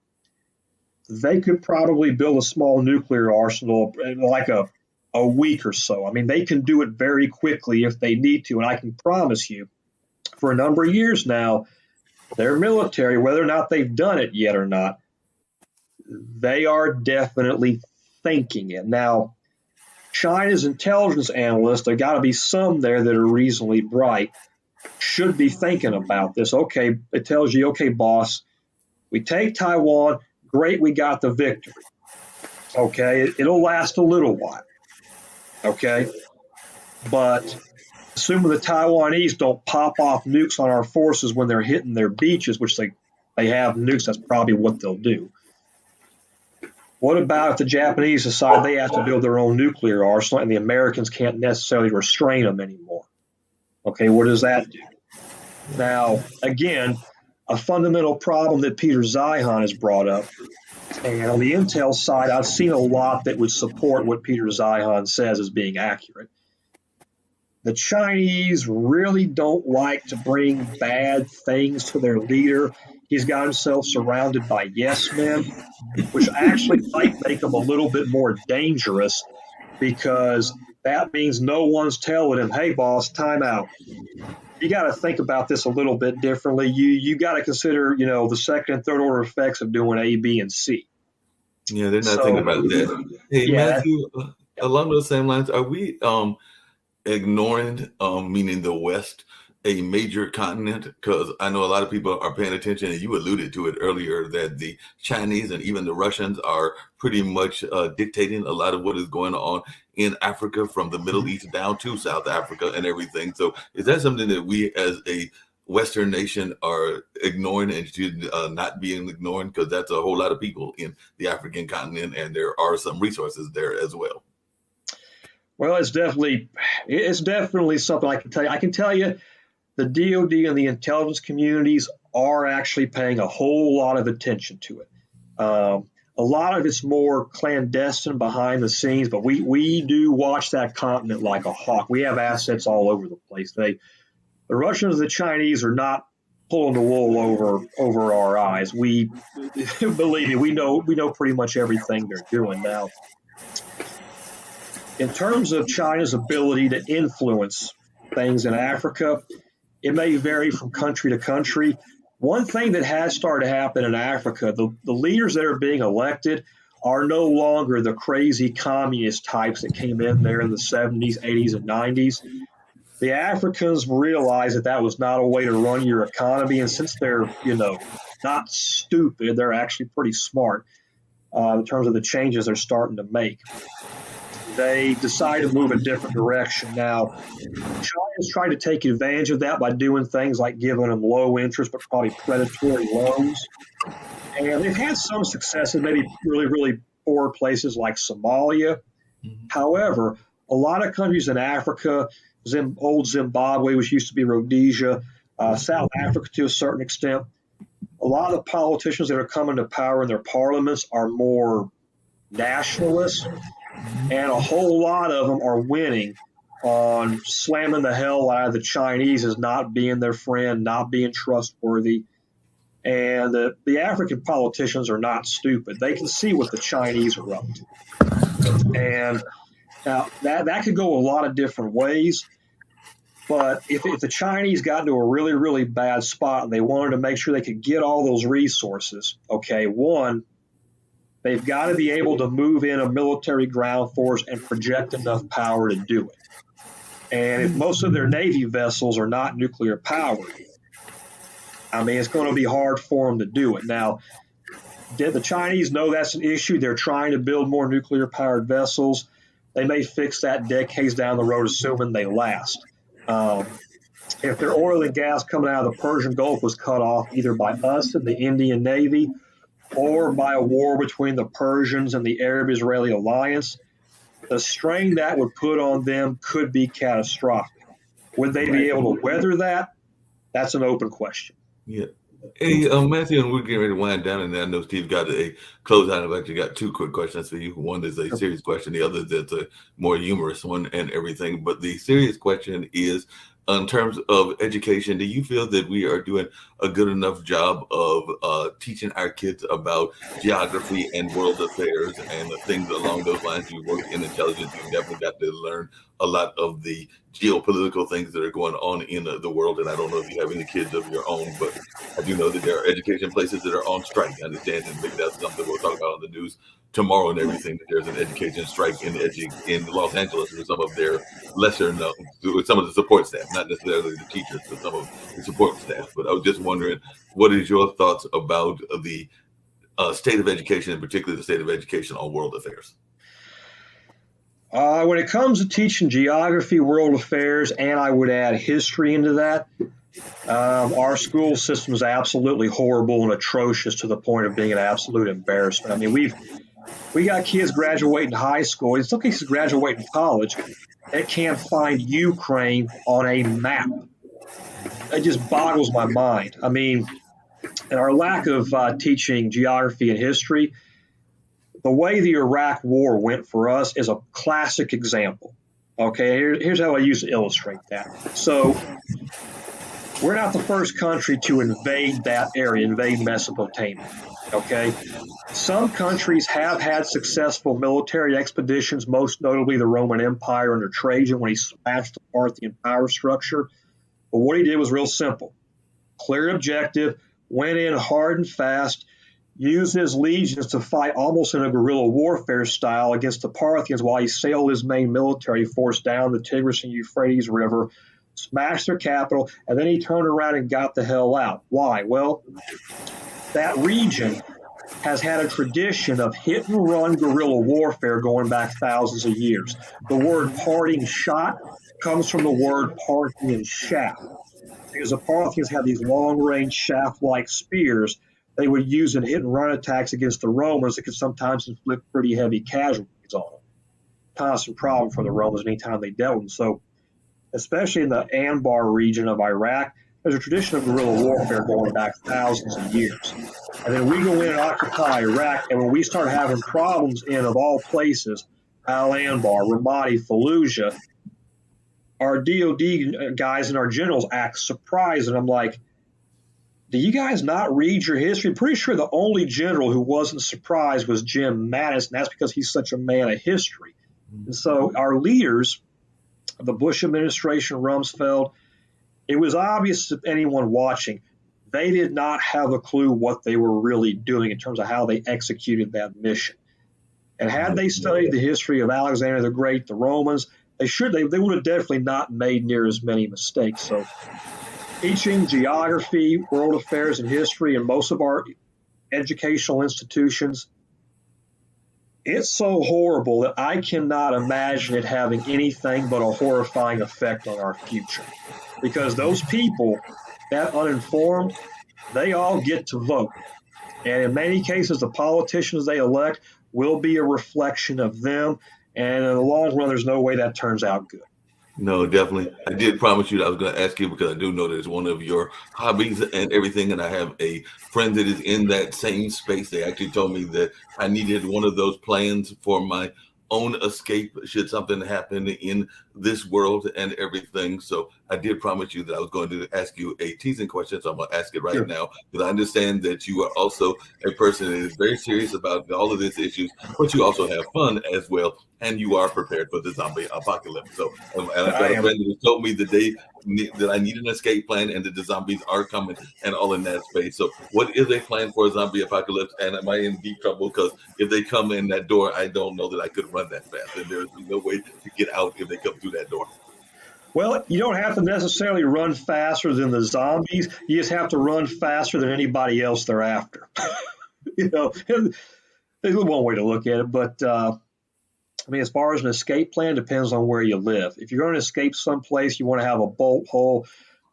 they could probably build a small nuclear arsenal in like a week or so. They can do it very quickly if they need to. And I can promise you, for a number of years now, their military, whether or not they've done it yet or not, they are definitely thinking it. Now, China's intelligence analysts, there got to be some there that are reasonably bright, should be thinking about this. Okay, it tells you, okay, boss, we take Taiwan, great, we got the victory. Okay, it'll last a little while. Okay, but assuming the Taiwanese don't pop off nukes on our forces when they're hitting their beaches, which they have nukes, that's probably what they'll do. What about if the Japanese decide they have to build their own nuclear arsenal and the Americans can't necessarily restrain them anymore? Okay, what does that do? Now, again, a fundamental problem that Peter Zeihan has brought up, and on the intel side, I've seen a lot that would support what Peter Zeihan says as being accurate. The Chinese really don't like to bring bad things to their leader. He's got himself surrounded by yes men, which actually might make him a little bit more dangerous, because that means no one's telling him, hey, boss, time out. You got to think about this a little bit differently. You got to consider, the second and third order effects of doing A, B, and C. Yeah, they're not So, thinking about that. Hey, yeah, Matthew, along those same lines, are we ignoring, meaning the West, a major continent? Because I know a lot of people are paying attention, and you alluded to it earlier, that the Chinese and even the Russians are pretty much dictating a lot of what is going on in Africa, from the Middle East down to South Africa and everything. So is that something that we as a Western nation are ignoring and should not be ignoring? Because that's a whole lot of people in the African continent, and there are some resources there as well. well, it's definitely something I can tell you. I can tell you the DoD and the intelligence communities are actually paying a whole lot of attention to it. A lot of it's more clandestine behind the scenes, but we do watch that continent like a hawk. We have assets all over the place. The Russians and the Chinese are not pulling the wool over our eyes. We believe me, we know pretty much everything they're doing now. In terms of China's ability to influence things in Africa, it may vary from country to country. One thing that has started to happen in Africa, the leaders that are being elected are no longer the crazy communist types that came in there in the 70s, 80s, and 90s. The Africans realized that that was not a way to run your economy. And since they're, not stupid, they're actually pretty smart in terms of the changes they're starting to make. They decided to move a different direction. Now, China's trying to take advantage of that by doing things like giving them low interest but probably predatory loans. And they've had some success in maybe really, really poor places like Somalia. Mm-hmm. However, a lot of countries in Africa, old Zimbabwe, which used to be Rhodesia, South Africa to a certain extent, a lot of the politicians that are coming to power in their parliaments are more nationalists. And a whole lot of them are winning on slamming the hell out of the Chinese as not being their friend, not being trustworthy. And the African politicians are not stupid. They can see what the Chinese are up to. And now that could go a lot of different ways. But if the Chinese got into a really, really bad spot and they wanted to make sure they could get all those resources, okay, one, they've got to be able to move in a military ground force and project enough power to do it. And if most of their Navy vessels are not nuclear powered, I mean, it's going to be hard for them to do it. Now, did the Chinese know that's an issue? They're trying to build more nuclear powered vessels. They may fix that decades down the road, assuming they last. If their oil and gas coming out of the Persian Gulf was cut off either by us and the Indian Navy or by a war between the Persians and the Arab-Israeli alliance, the strain that would put on them could be catastrophic. Would they be able to weather that? That's an open question. Yeah. Hey, Matthew, and we're getting ready to wind down, and I know Steve got a closeout. I've actually got two quick questions for you. One is a serious question. The other is a more humorous one and everything. But the serious question is, in terms of education, do you feel that we are doing a good enough job of teaching our kids about geography and world affairs and things along those lines? You work in intelligence, you definitely got to learn a lot of the geopolitical things that are going on in the world. And I don't know if you have any kids of your own, but I do know that there are education places that are on strike. I understand, and maybe that's something we'll talk about on the news tomorrow and everything, that there's an education strike in Los Angeles with some of their lesser known, with some of the support staff, not necessarily the teachers, but some of the support staff. But I was just wondering, what is your thoughts about the state of education, and particularly the state of education on world affairs? When it comes to teaching geography, world affairs, and I would add history into that, our school system is absolutely horrible and atrocious to the point of being an absolute embarrassment. I mean, we got kids graduating high school. In some cases, graduating college. They can't find Ukraine on a map. It just boggles my mind. I mean, and our lack of teaching geography and history, the way the Iraq War went for us is a classic example. Okay, here's how I used to illustrate that. So we're not the first country to invade that area, invade Mesopotamia. Okay, some countries have had successful military expeditions, most notably the Roman Empire under Trajan when he smashed the Parthian power structure. But what he did was real simple. Clear objective, went in hard and fast, used his legions to fight almost in a guerrilla warfare style against the Parthians while he sailed his main military force down the Tigris and Euphrates River, smashed their capital, and then he turned around and got the hell out. Why? Well, that region has had a tradition of hit and run guerrilla warfare going back thousands of years. The word parting shot comes from the word Parthian shaft, because the Parthians had these long-range shaft-like spears they would use in hit-and-run attacks against the Romans that could sometimes inflict pretty heavy casualties on them. Constant problem for the Romans anytime they dealt with them. So, especially in the Anbar region of Iraq, there's a tradition of guerrilla warfare going back thousands of years. And then we go in and occupy Iraq, and when we start having problems in, of all places, Al-Anbar, Ramadi, Fallujah, our DOD guys and our generals act surprised, and I'm like, do you guys not read your history? I'm pretty sure the only general who wasn't surprised was Jim Mattis, and that's because he's such a man of history. And so our leaders, the Bush administration, Rumsfeld, it was obvious to anyone watching, they did not have a clue what they were really doing in terms of how they executed that mission. And had they studied the history of Alexander the Great, the Romans, they would have definitely not made near as many mistakes. So teaching geography, world affairs, and history in most of our educational institutions, it's so horrible that I cannot imagine it having anything but a horrifying effect on our future. Because those people, that uninformed, they all get to vote. And in many cases, the politicians they elect will be a reflection of them. And in the long run, there's no way that turns out good. No, definitely. I did promise you that I was going to ask you because I do know that it's one of your hobbies and everything. And I have a friend that is in that same space. They actually told me that I needed one of those plans for my own escape should something happen in this world and everything. So I did promise you that I was going to ask you a teasing question. So I'm going to ask it right now, because I understand that you are also a person that is very serious about all of these issues, but you also have fun as well. And you are prepared for the zombie apocalypse. So and I've got a friend who told me that I need an escape plan and that the zombies are coming and all in that space. So what is a plan for a zombie apocalypse? And am I in deep trouble? Because if they come in that door, I don't know that I could run that fast. And there's no way to get out if they come through that door. Well, you don't have to necessarily run faster than the zombies. You just have to run faster than anybody else they're after. There's one way to look at it. But, as far as an escape plan, depends on where you live. If you're going to escape someplace, you want to have a bolt hole,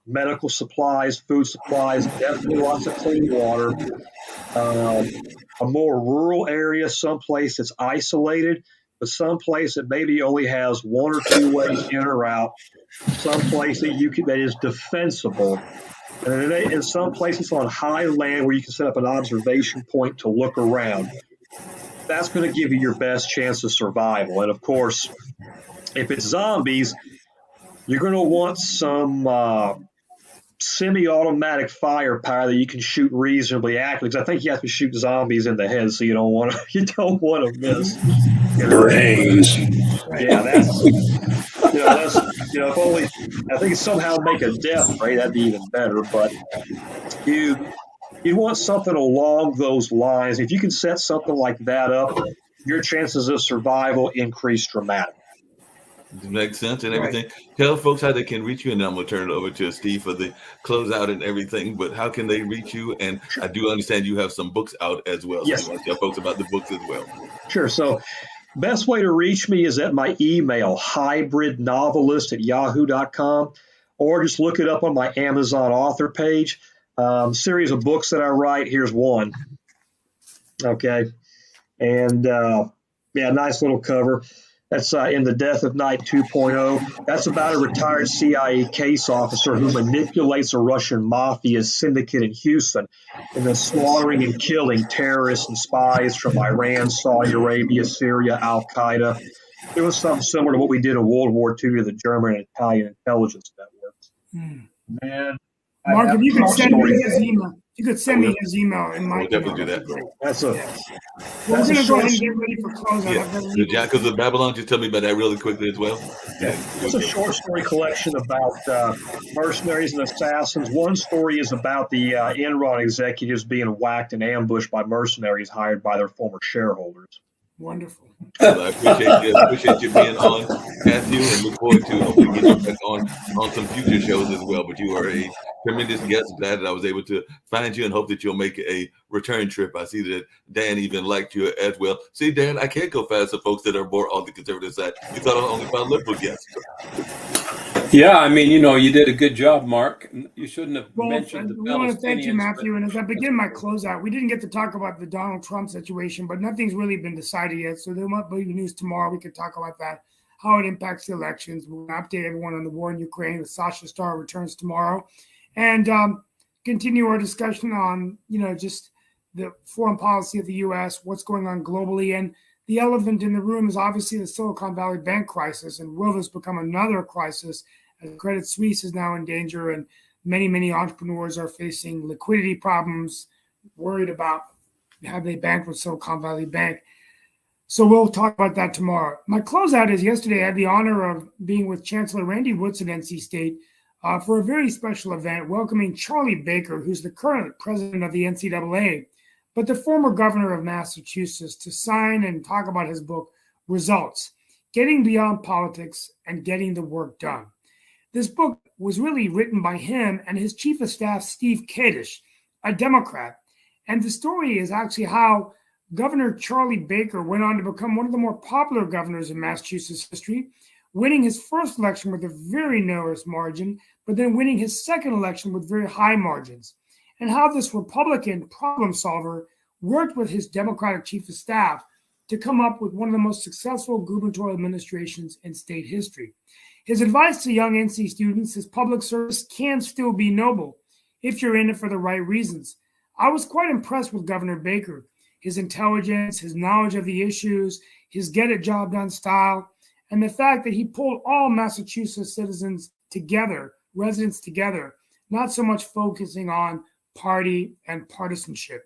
medical supplies, food supplies, definitely lots of clean water, a more rural area, someplace that's isolated, but someplace that maybe only has one or two ways in or out, someplace that is defensible, and in some places on high land where you can set up an observation point to look around. That's going to give you your best chance of survival. And of course, if it's zombies, you're going to want some semi-automatic firepower that you can shoot reasonably accurately. Because I think you have to shoot zombies in the head, so you don't want to miss. Brains. Yeah, that's if only I think somehow make a death ray, that'd be even better. But you want something along those lines. If you can set something like that up, your chances of survival increase dramatically. It makes sense and everything. Right. Tell folks how they can reach you, and then I'm going to turn it over to Steve for the closeout and everything. But how can they reach you? And I do understand you have some books out as well. So yes. You want to tell folks about the books as well. Sure. So best way to reach me is at my email, hybridnovelist@yahoo.com, or just look it up on my Amazon author page. Series of books that I write. Here's one. Okay. And nice little cover. That's In the Death of Night 2.0. That's about a retired CIA case officer who manipulates a Russian mafia syndicate in Houston and then slaughtering and killing terrorists and spies from Iran, Saudi Arabia, Syria, Al-Qaeda. It was something similar to what we did in World War II to the German and Italian intelligence networks. Mark, if you could send me his email. You could send me his email in my We'll definitely email. do that. That's a Well, we're that's a going to go short ahead and get ready for closeout. Yeah. I've got to The leave. Jackals of Babylon, just tell me about that really quickly as well. It's a short story collection about mercenaries and assassins. One story is about the Enron executives being whacked and ambushed by mercenaries hired by their former shareholders. Wonderful. Well, I appreciate you being on, Matthew, and look forward to hopefully getting you back on some future shows as well. But you are a tremendous guest. Glad that I was able to find you, and hope that you'll make a return trip. I see that Dan even liked you as well. See, Dan, I can't go fast to folks that are more on the conservative side. You thought I only found liberal guests. Yeah, I mean, you did a good job, Mark. You shouldn't have Well, mentioned the we want to thank you, Palestinians, Matthew. And as I begin my closeout, we didn't get to talk about the Donald Trump situation, but nothing's really been decided yet. So there might be news tomorrow. We could talk about that, how it impacts the elections. We'll update everyone on the war in Ukraine. With Sasha Starr returns tomorrow, and continue our discussion on just the foreign policy of the U.S., what's going on globally, and the elephant in the room is obviously the Silicon Valley bank crisis. And will this become another crisis? As Credit Suisse is now in danger, and many entrepreneurs are facing liquidity problems, worried about how they bankrupt Silicon Valley Bank. So we'll talk about that tomorrow. My closeout is yesterday I had the honor of being with Chancellor Randy Woodson at NC State for a very special event welcoming Charlie Baker, who's the current president of the NCAA, but the former governor of Massachusetts, to sign and talk about his book, Results: Getting Beyond Politics and Getting the Work Done. This book was really written by him and his chief of staff, Steve Kadish, a Democrat. And the story is actually how Governor Charlie Baker went on to become one of the more popular governors in Massachusetts history, winning his first election with a very narrow margin, but then winning his second election with very high margins. And how this Republican problem solver worked with his Democratic chief of staff to come up with one of the most successful gubernatorial administrations in state history. His advice to young NC students is public service can still be noble if you're in it for the right reasons. I was quite impressed with Governor Baker, his intelligence, his knowledge of the issues, his get it job done style, and the fact that he pulled all Massachusetts citizens together, residents together, not so much focusing on party and partisanship.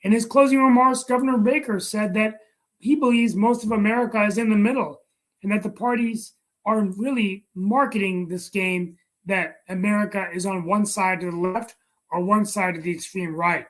In his closing remarks, Governor Baker said that he believes most of America is in the middle and that the parties are really marketing this game that America is on one side to the left or one side to the extreme right.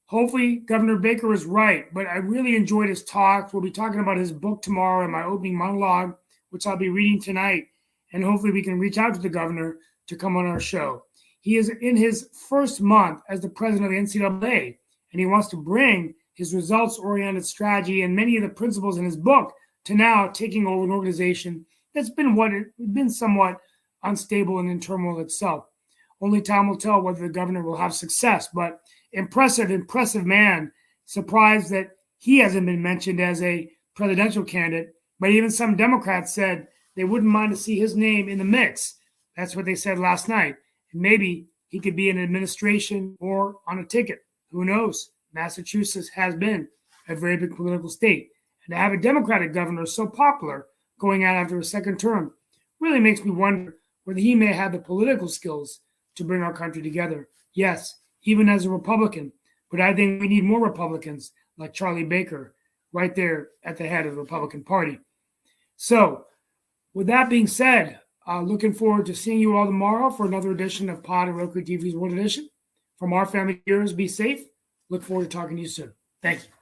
Hopefully, Governor Baker is right, but I really enjoyed his talk. We'll be talking about his book tomorrow in my opening monologue, which I'll be reading tonight, and hopefully we can reach out to the governor to come on our show. He is in his first month as the president of the NCAA, and he wants to bring his results-oriented strategy and many of the principles in his book to now taking over an organization that's been somewhat unstable and in turmoil itself. Only time will tell whether the governor will have success, but impressive man. Surprised that he hasn't been mentioned as a presidential candidate, but even some Democrats said they wouldn't mind to see his name in the mix. That's what they said last night. And maybe he could be in an administration or on a ticket. Who knows? Massachusetts has been a very big political state. And to have a Democratic governor so popular going out after a second term really makes me wonder whether he may have the political skills to bring our country together. Yes, even as a Republican, but I think we need more Republicans like Charlie Baker right there at the head of the Republican Party. So with that being said, looking forward to seeing you all tomorrow for another edition of Pod and Roku TV's World Edition. From our family to yours, be safe. Look forward to talking to you soon. Thank you.